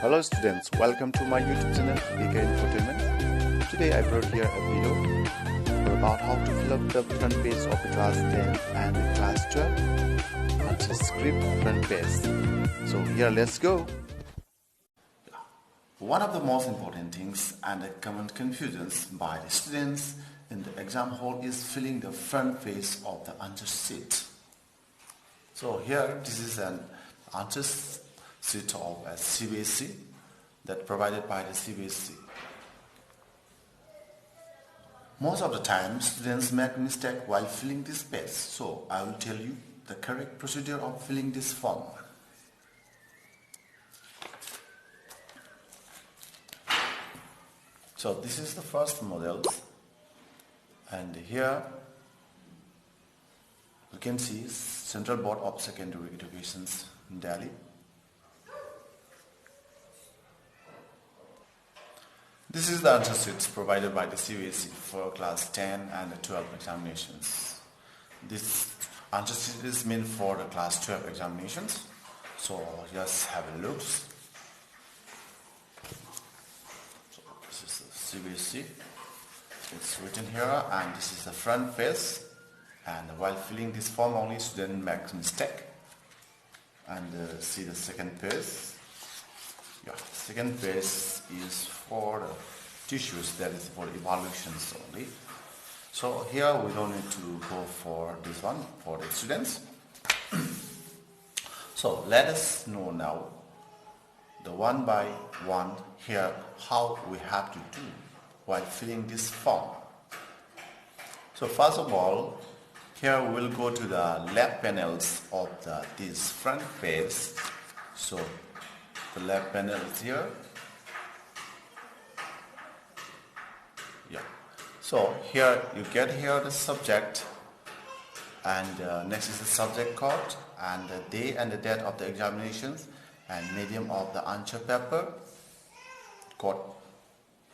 Hello students, welcome to my YouTube channel BK Infotainment. Today I brought here a video about how to fill up the front page of the class 10 and the class 12 answer script front page. So here let's go. One of the most important things and the common confusions by the students in the exam hall is filling the front page of the answer sheet. So here this is an answer sheet of a CBSE that provided by the CBSE. Most of the time students make mistake while filling this page, so I will tell you the correct procedure of filling this form. So this is the first model, and here you can see Central Board of Secondary Education in Delhi. This is the answer sheets provided by the CBSE for class 10 and 12 examinations. This answer sheet is meant for the class 12 examinations. So just have a look. So this is the CBSE. It's written here, and this is the front page. And while filling this form, only student makes mistake. And see the second page. Yeah, second page is for the tissues, that is for evaluations only. So here we don't need to go for this one for the students. So let us know now the one by one here how we have to do while filling this form. So first of all, here we will go to the left panels of this front page. So the left panel is here. Yeah. So here you get here the subject, and next is the subject code and the day and the date of the examinations and medium of the answer paper, code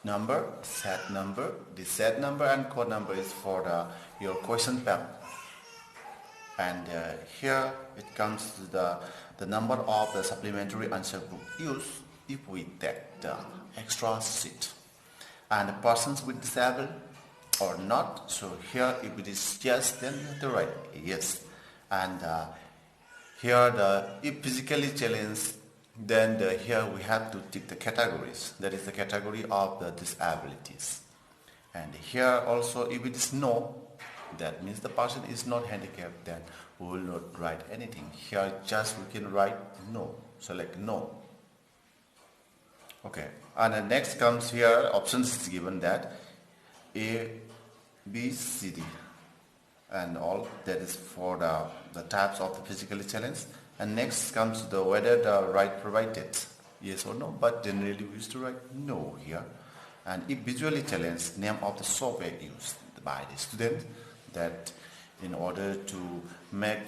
number, set number. The set number and code number is for your question paper. And here it comes to the number of the supplementary answer book used if we take the extra sheet, and the persons with disabled or not. So here if it is yes, then you have to write yes. And here if physically challenged, then here we have to tick the categories, that is the category of the disabilities. And here also if it is no, that means the person is not handicapped, then we will not write anything. Here just we can write no, select no. Okay, and the next comes here options is given that A, B, C, D and all, that is for the types of the physically challenged. And next comes the whether the right provided yes or no, but generally we used to write no here. And if visually challenged, name of the software used by the student, that in order to make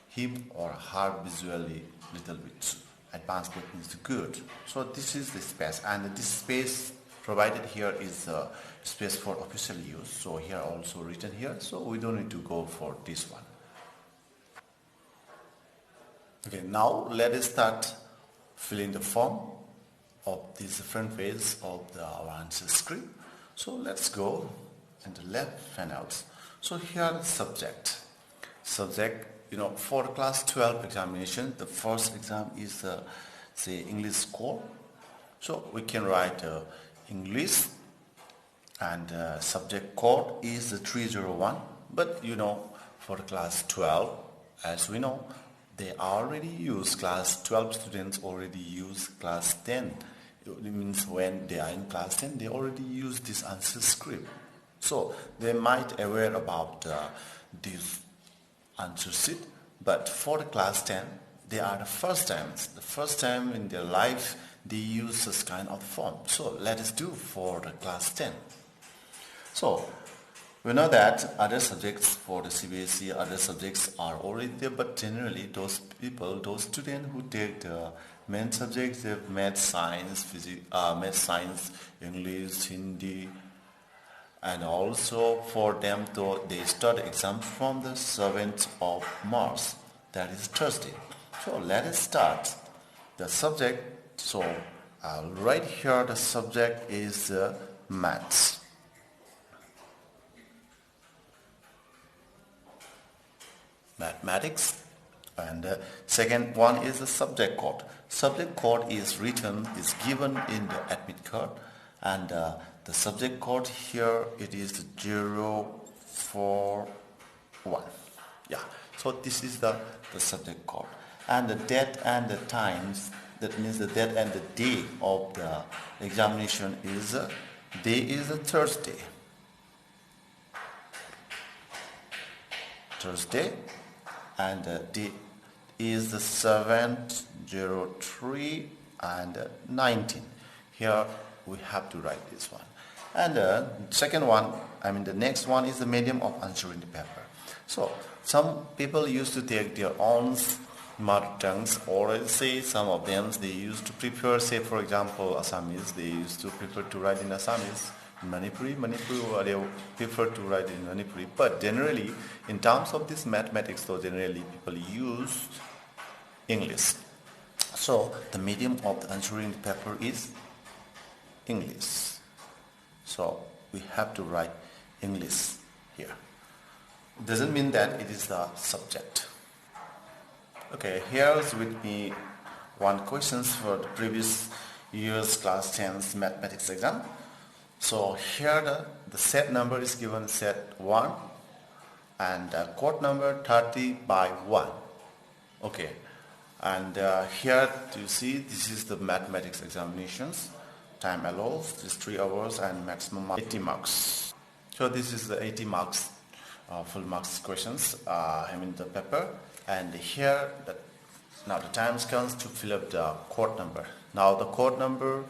him or her visually little bit advanced but is good. So this is the space, and this space provided here is a space for official use. So here also written here, so we don't need to go for this one. Okay, now let us start filling the form of this front page of our answer script. So let's go in the left panels. So here the subject, for class 12 examination, the first exam is say English score. So we can write English, and subject code is 301. But for class 12, as we know, they already use class 12 students already use class 10. It means when they are in class 10, they already use this answer script. So they might aware about this answer sheet, but for the class 10, they are the first time in their life they use this kind of form. So let us do for the class 10. So we know that other subjects for the CBSE, other subjects are already there, but generally those students who take the main subjects, they have math, science, English, Hindi, and also for them they start exam from the 7th of March, that is Thursday. So let us start the subject. So I'll write here the subject is maths. Mathematics. And second one is the subject code. Subject code is given in the admit card, and the subject code here it is 041. Yeah, so this is the subject code, and the date and the times, that means the date and the day of the examination is day is a Thursday, and day is the 7th, 03 and 19. Here we have to write this one. And second one, the next one is the medium of answering the paper. So some people used to take their own mother tongues, or say some of them they used to prepare, say for example Assamese, they used to prefer to write in Assamese. Manipuri, they prefer to write in Manipuri. But generally, in terms of this mathematics, though, generally people use English. So the medium of the answering the paper is English. So we have to write English here. Doesn't mean that it is the subject. Okay, here's with me one questions for the previous year's class 10's mathematics exam. So here the set number is given set 1 and code number 30 by 1. Okay, and here you see this is the mathematics examinations. Time allowed is 3 hours and maximum 80 marks. So this is the 80 marks full marks questions the paper, and here now the time comes to fill up the code number. Now the code number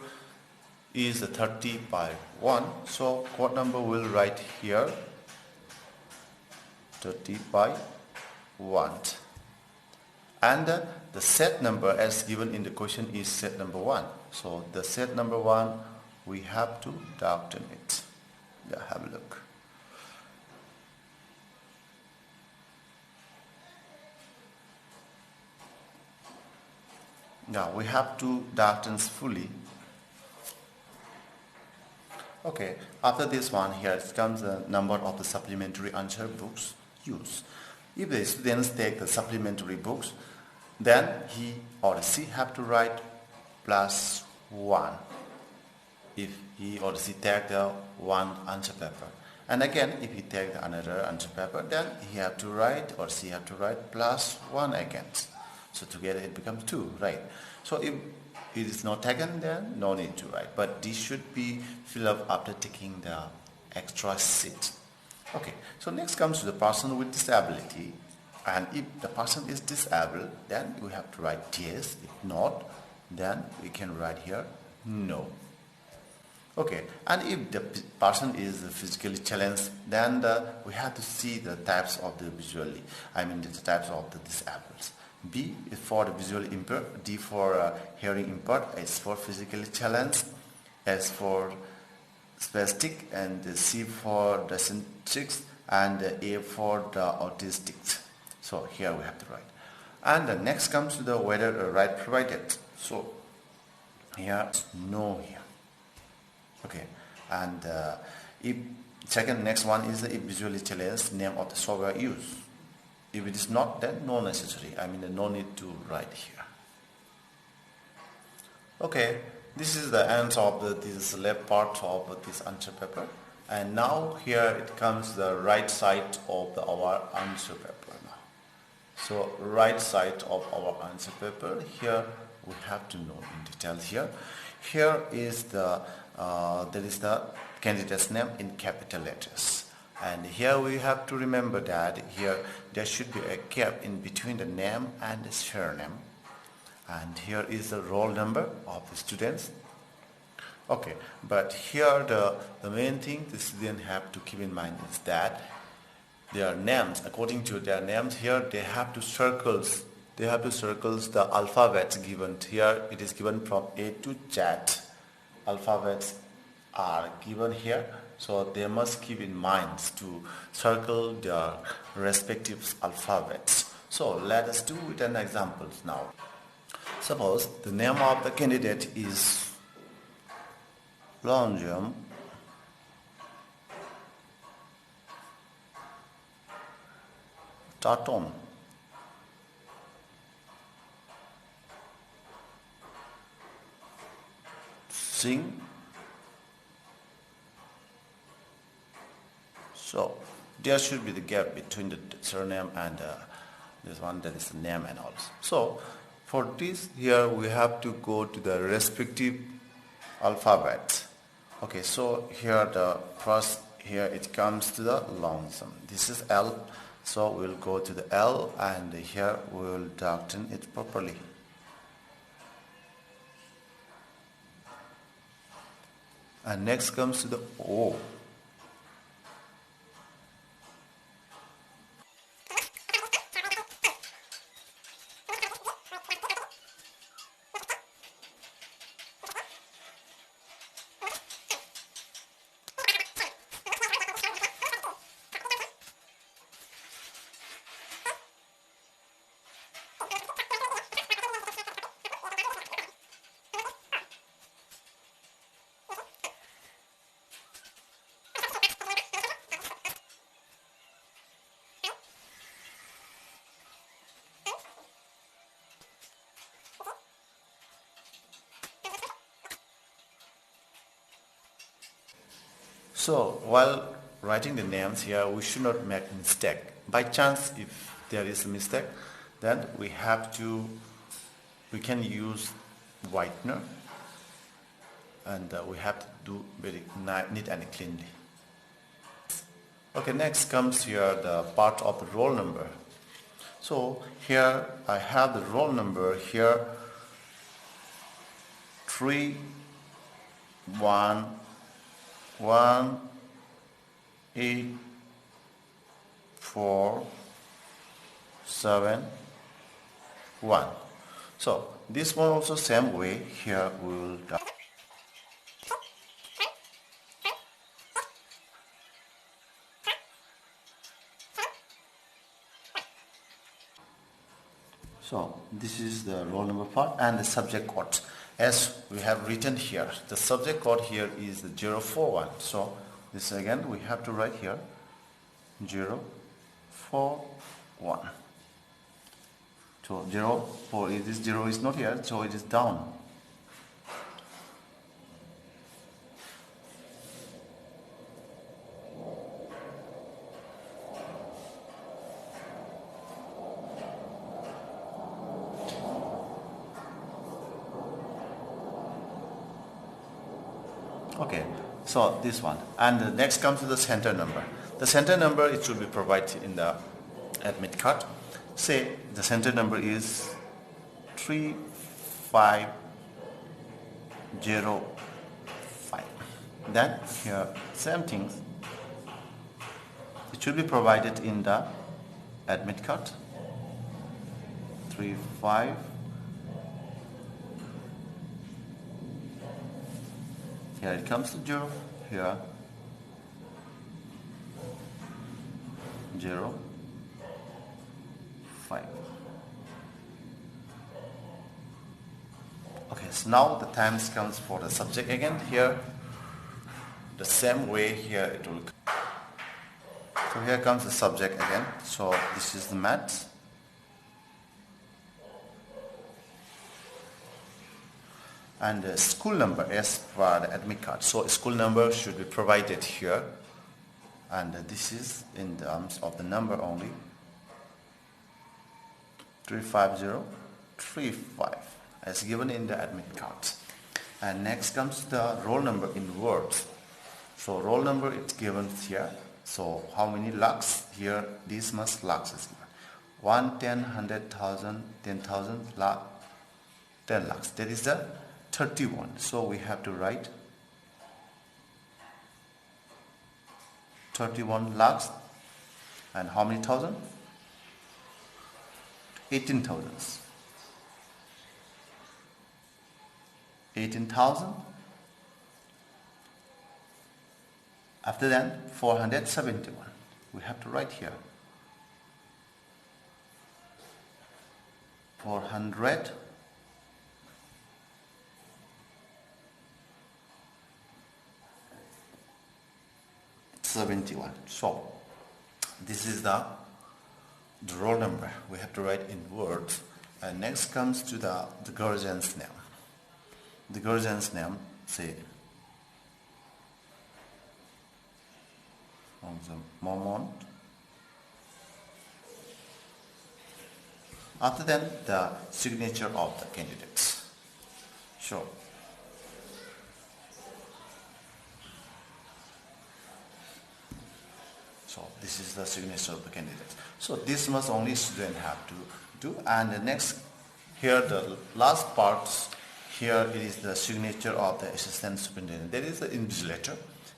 is 30 by 1, so code number will write here 30 by 1, and the set number as given in the question is set number 1. So the set number 1 we have to darken it. Yeah, have a look. Now we have to darken fully. Okay, after this one, here comes the number of the supplementary answer books used. If the students take the supplementary books, then he or she have to write +1 if he or she take the one answer paper. And again, if he take the another answer paper, then he have to write or she have to write +1 again. So together it becomes 2, right? So if it is not taken, then no need to write. But this should be filled up after taking the extra sheet. Okay, so next comes to the person with disability. And if the person is disabled, then we have to write yes. If not, then we can write here no. Okay, and if the person is physically challenged, then we have to see the types of the the types of the disabled. B is for the visually impaired, D for hearing impaired, S for physically challenged, S for spastic, and C for the eccentric, and A for the autistic. So here we have to write. And the next comes to the whether right provided. So here no here. Okay, and if next one is if visually challenged, name of the software used. If it is not, then no necessary. No need to write here. Okay, this is the end of this left part of this answer paper. And now here it comes the right side of our answer paper now. So right side of our answer paper, here we have to know in detail here. Here is there is the candidate's name in capital letters. And here we have to remember that here there should be a gap in between the name and the surname. And here is the roll number of the students. Okay, but here the main thing the student have to keep in mind is that their names, according to their names, here they have to circle the alphabets given. Here it is given from A to Z. Alphabets are given here. So they must keep in mind to circle their respective alphabets. So let us do it an example now. Suppose the name of the candidate is longium tatum. Sing. So there should be the gap between the surname and this one, that is the name and all. So for this here we have to go to the respective alphabet. Okay, so here the first, here it comes to the lonesome. This is L, so we'll go to the L and here we will darken it properly. And next comes to the O. So while writing the names here, we should not make mistake. By chance, if there is a mistake, then we can use whitener, and we have to do very neat and cleanly. Okay, next comes here the part of the roll number. So here I have the roll number here, 3 1 1 8 4 7 1. So this one also same way. Here we will so this is the roll number part and the subject code. As we have written here, the subject code here is the 041. So this again we have to write here 041. So 04, this 0 is not here, so it is down. Okay, so this one, and the next comes to the center number. The center number, it should be provided in the admit card. Say the center number is 3505. Then here same things, it should be provided in the admit card. 35. Here it comes to 0, here 0 5. Okay, so now the times comes for the subject again. Here the same way, here it will. So here comes the subject again. So this is the math. And the school number as per the admit card. So school number should be provided here, and this is in terms of the number only, 35035 as given in the admit card. And next comes the roll number in words. So roll number it's given here. So how many lakhs? Here this much lakhs is given. 1, 10, 100,000, 10,000, lakh, 10 lakhs. That is the 31. So we have to write 31 lakhs. And how many thousand? 18,000. 18,000. After that 471. We have to write here 400 71. So this is the roll number. We have to write in words. And next comes to the guardian's name. The guardian's name, say, from the moment. After that, the signature of the candidates. So this is the signature of the candidates. So this must only student have to do. And the next, here the last parts, here it is the signature of the assistant superintendent. There is the invigilator,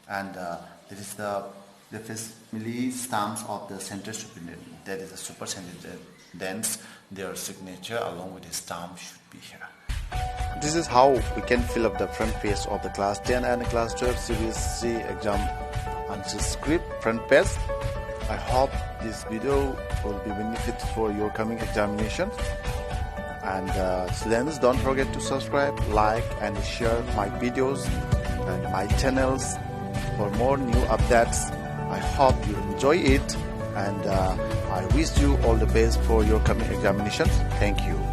and there is the facsimile stamps of the center superintendent. That is the superintendent's, their signature along with his stamp should be here. This is how we can fill up the front page of the class 10 and class 12 CBSE exam answer script front page. I hope this video will be beneficial for your coming examinations. And students, don't forget to subscribe, like and share my videos and my channels for more new updates. I hope you enjoy it, and I wish you all the best for your coming examinations. Thank you.